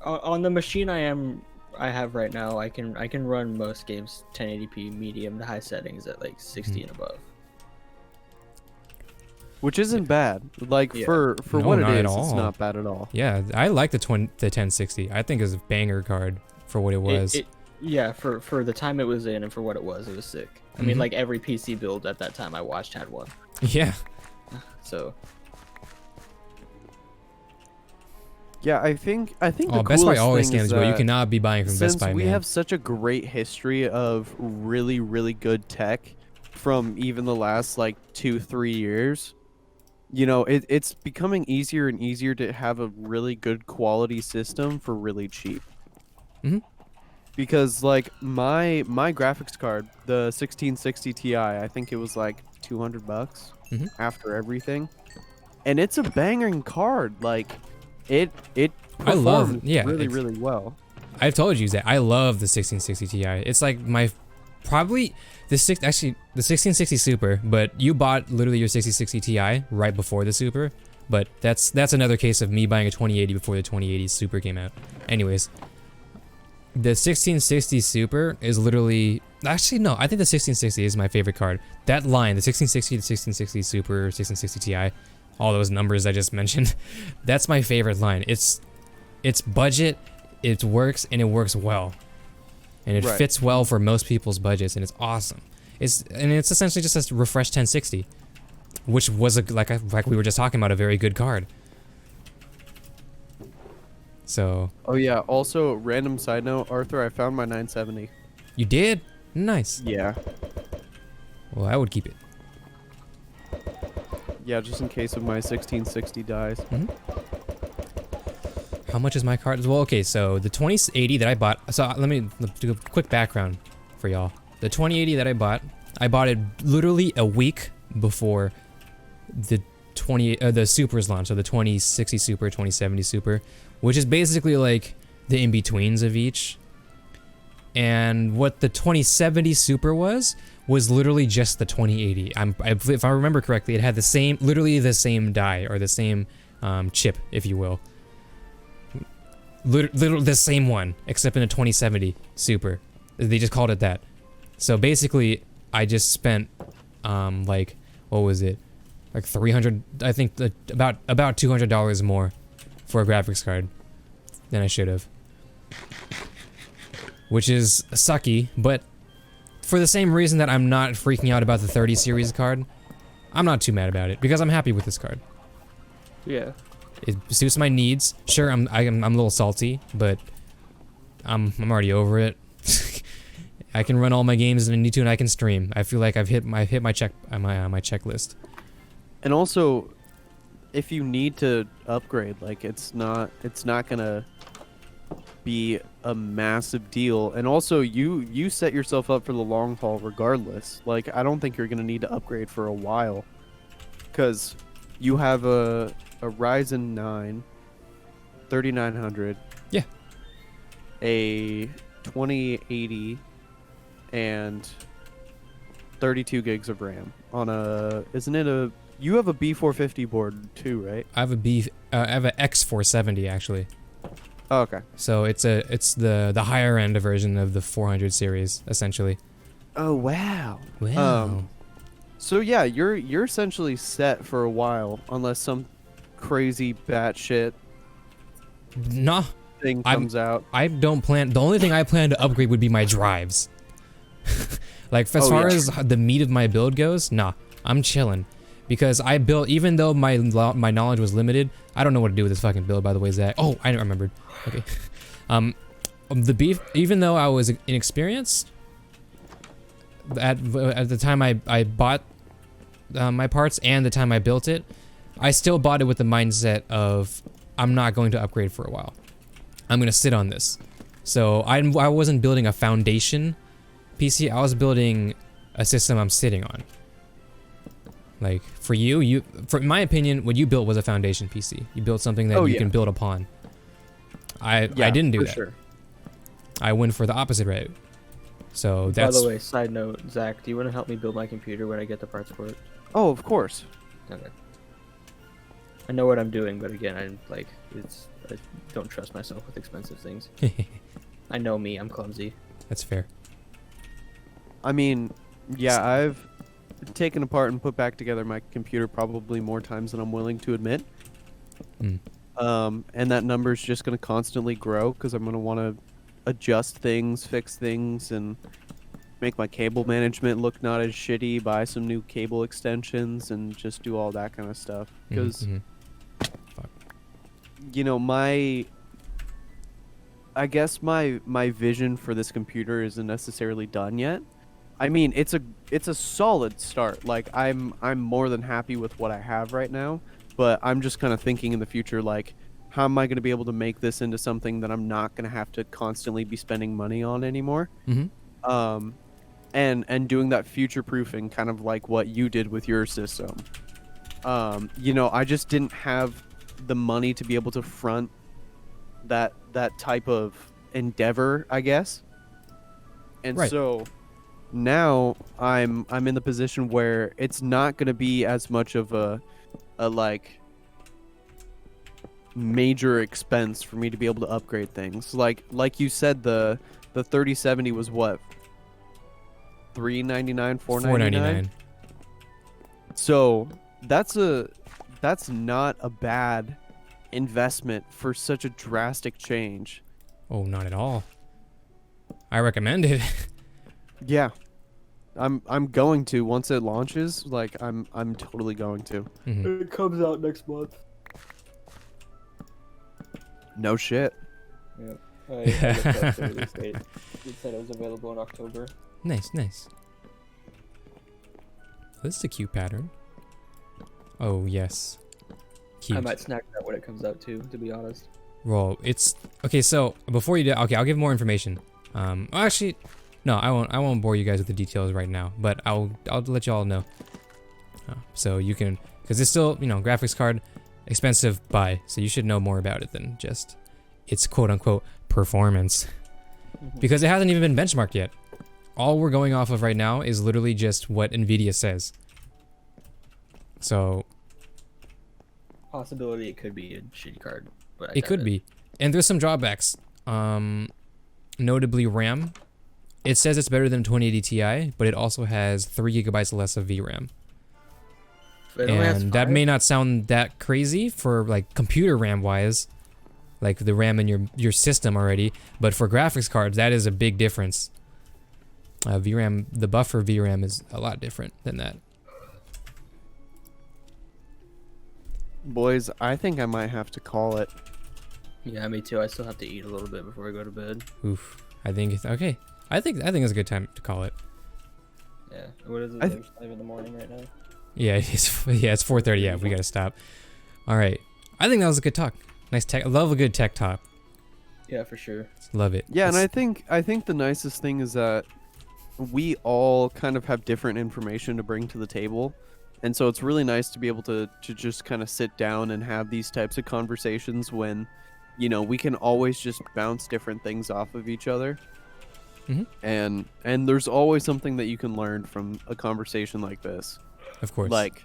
On the machine I have right now, I can run most games 1080p medium to high settings at like 60 and above. Which isn't bad. Like for No, what it not at is, it's all. not bad at all. Yeah, I like the 1060. I think it's a banger card for what it was. Yeah, for the time it was in and for what it was sick. I mean, like every PC build at that time I watched had one. Yeah. So. Yeah, I think Oh, the Best Buy coolest always thing is scams, bro. You that cannot be buying from since Best Buy, we man. have such a great history of really, really good tech from even the last like 2-3 years, you know, it's becoming easier and easier to have a really good quality system for really cheap. Because like my graphics card, the 1660 Ti, I think it was like $200 after everything. and it's a banging card. Like, it I love- performs yeah, really it's- really well. I've told you that I love the 1660 Ti. It's like my probably the 1660 Super, but you bought literally your 6060 Ti right before the Super. But that's another case of me buying a 2080 before the 2080 Super came out. Anyways, the 1660 Super is literally actually no, I think the 1660 is my favorite card. That line, the 1660 to 1660 Super, 1660 Ti, all those numbers I just mentioned, that's my favorite line. It's budget, it works, and it works well. And it Right. fits well for most people's budgets, and it's awesome. It's essentially just a refresh 1060, which was like we were just talking about, a very good card. So Oh yeah. Also, random side note, Arthur, I found my 970. you did? Nice. Yeah. Well, I would keep it. Yeah, just in case of my 1660 dies. How much is my card? Well, okay, so the 2080 that I bought. So let me do a quick background for y'all. The 2080 that I bought it literally a week before the the Super's launch. So the 2060 Super, 2070 Super, which is basically like the in-betweens of each. And what the 2070 Super was literally just the 2080. If I remember correctly, it had literally the same die, or the same chip, if you will. Literally the same one, except in a 2070 Super. They just called it that. So basically, I just spent, like, what was it? Like 300, I think about $200 more for a graphics card than I should have. Which is sucky, but for the same reason that I'm not freaking out about the 30 series card, I'm not too mad about it, because I'm happy with this card. Yeah. It suits my needs. Sure, I'm a little salty, but I'm already over it. I can run all my games and I need to, and I can stream. I feel like I've hit my checklist. And also, if you need to upgrade, like it's not gonna be a massive deal. And also, you set yourself up for the long haul regardless. Like, I don't think you're gonna need to upgrade for a while, because you have a Ryzen 9 3900. Yeah. A 2080 and 32 gigs of RAM on a, isn't it a, you have a B450 board too, right? I have a X470 actually. Oh, okay. So it's the higher end version of the 400 series essentially. Oh wow. Wow. So yeah, you're essentially set for a while, unless some crazy batshit Nah, thing comes out. I don't plan. The only thing I plan to upgrade would be my drives. Like as far as the meat of my build goes, nah, I'm chilling. Because I built, even though my knowledge was limited, I don't know what to do with this fucking build, by the way, Zach. Oh, I remembered. Okay. The beef, even though I was inexperienced, at the time I bought my parts and the time I built it, I still bought it with the mindset of, I'm not going to upgrade for a while. I'm going to sit on this. So I wasn't building a foundation PC, I was building a system I'm sitting on. Like, for you, in my opinion, what you built was a foundation PC. You built something that you can build upon. I didn't do that. Sure. I went for the opposite route. So that's... By the way, side note, Zach, do you want to help me build my computer when I get the parts for it? Oh, of course. Okay. I know what I'm doing, but again, I don't trust myself with expensive things. I know me, I'm clumsy. That's fair. I mean, yeah, I've taken apart and put back together my computer probably more times than I'm willing to admit. And that number's just going to constantly grow because I'm going to want to adjust things, fix things, and make my cable management look not as shitty, buy some new cable extensions, and just do all that kind of stuff. Because, you know, I guess my vision for this computer isn't necessarily done yet. I mean, it's a solid start. Like, I'm more than happy with what I have right now, but I'm just kind of thinking in the future, like, how am I going to be able to make this into something that I'm not going to have to constantly be spending money on anymore? And doing that future proofing, kind of like what you did with your system. You know, I just didn't have the money to be able to front that type of endeavor, I guess. And Right. so now I'm in the position where it's not going to be as much of a like major expense for me to be able to upgrade things. Like you said, the 3070 was what, $399, $499. So that's not a bad investment for such a drastic change. Oh, not at all. I recommend it. Yeah, I'm going to once it launches. Like I'm totally going to. Mhm. It comes out next month. No shit. Yeah. I looked up the release date. It said it was available in October. Nice, nice. This is a cute pattern. Oh, yes. Cute. I might snack that when it comes out too, to be honest. Well, it's okay. So before you do, okay, I'll give more information. Well, actually, no, I won't. I won't bore you guys with the details right now. But I'll let you all know. So you can, because it's still, you know, graphics card, expensive buy. So you should know more about it than just its quote unquote performance, because it hasn't even been benchmarked yet. All we're going off of right now is literally just what Nvidia says. So Possibility it could be a shitty card, but I it doubt could be, and there's some drawbacks. Notably RAM. It says it's better than 2080 Ti, but it also has 3 GB less of VRAM. But it only has And that 5? may not sound that crazy for like computer RAM wise, like the RAM in your system already, but for graphics cards that is a big difference. VRAM, the buffer VRAM is a lot different than that. Boys, I think I might have to call it. Yeah, me too. I still have to eat a little bit before I go to bed. Oof. I think it's okay. I think it's a good time to call it. Yeah. What is it? I Like 5 in the morning right now. Yeah, it's 4:30. Yeah, we gotta stop. All right. I think that was a good talk. Nice tech. I love a good tech talk. Yeah, for sure. Love it. Yeah, and It's- I think the nicest thing is that we all kind of have different information to bring to the table. And so it's really nice to be able to just kind of sit down and have these types of conversations when, you know, we can always just bounce different things off of each other. Mhm. And there's always something that you can learn from a conversation like this. Of course. Like,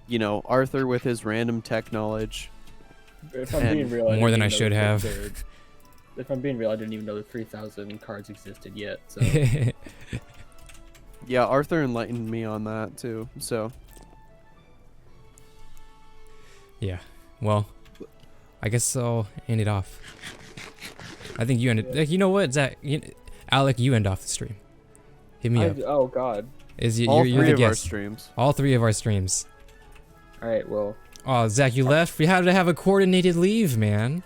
you know, Arthur with his random tech knowledge. If I'm being real, more than I should have. If I'm being real, I didn't even know the 3,000 cards existed yet. So Yeah, Arthur enlightened me on that too. So Yeah. Well, I guess I'll end it off. I think you ended. Like, you know what, Zach? Alec, you end off the stream. Hit me up. oh God. all You're three the of our guest. streams. All 3 of our streams. All right. Well. Oh, Zach, you left. We had to have a coordinated leave, man.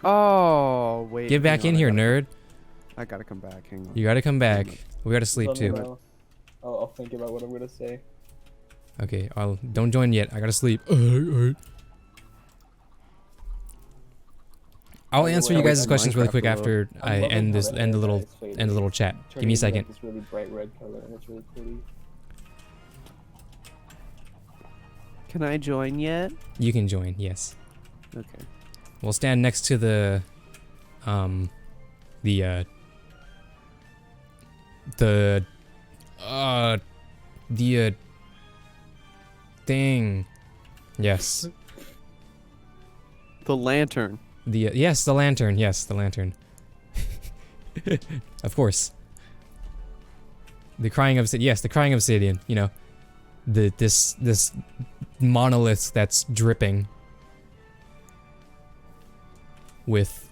Oh wait. Get back hang in on, here, I gotta- nerd. I gotta come back. Hang on. You gotta come back. We gotta sleep let me too. know. I'll think about what I'm gonna say. Okay, don't join yet. I gotta sleep. I'll answer you Wait, guys' questions really Minecraft quick world. after I end the little chat. Give me a second. This really bright red color, and it's really pretty. Can I join yet? You can join. Yes. Okay. We'll stand next to the thing. Yes. The lantern. Yes, the lantern. Yes, the lantern. Of course. The crying obsidian. Yes, the crying obsidian. You know, this monolith that's dripping with.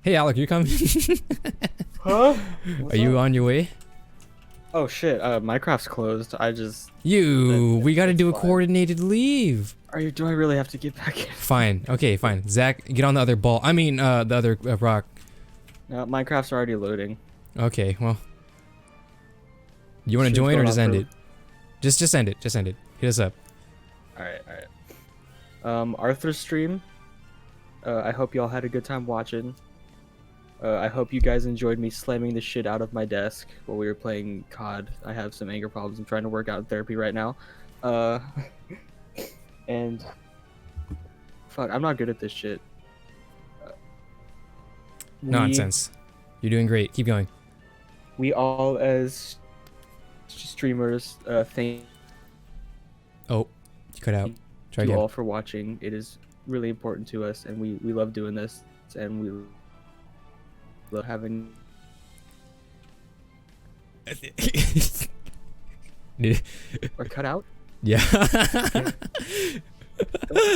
Hey, Alec, you coming? Huh? Are you on your way? Oh shit! Minecraft's closed. We gotta do a fine. coordinated leave. Do I really have to get back in? Fine. Okay, fine. Zach, get on the other ball. I mean, the other rock. No, Minecraft's already loading. Okay, well. You want to Stream's join or going just on end for- it? Just end it. Just end it. Hit us up. All right. Arthur's stream. I hope y'all had a good time watching. I hope you guys enjoyed me slamming the shit out of my desk while we were playing COD. I have some anger problems I'm trying to work out in therapy right now. And fuck, I'm not good at this shit. Nonsense. You're doing great. Keep going. We all as streamers thank Oh, you cut out. Try you again. all for watching. It is really important to us, and we love doing this, and we love having. Or cut out. Yeah.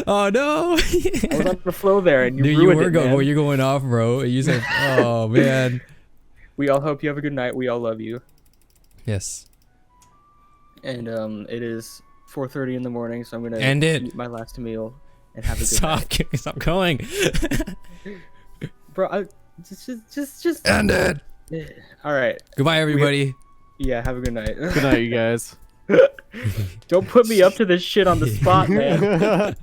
Oh no. I was on the flow there, and you Dude, ruined you were it, going. man. Well, you're going off, bro. You said, "Oh man." We all hope you have a good night. We all love you. Yes. And it is 4:30 in the morning, so I'm gonna End it. eat my last meal and have a good Stop. night. Stop going. Bro, I just End it. all right. Goodbye, everybody. Yeah, have a good night. Good night, you guys. Don't put me up to this shit on the spot, man.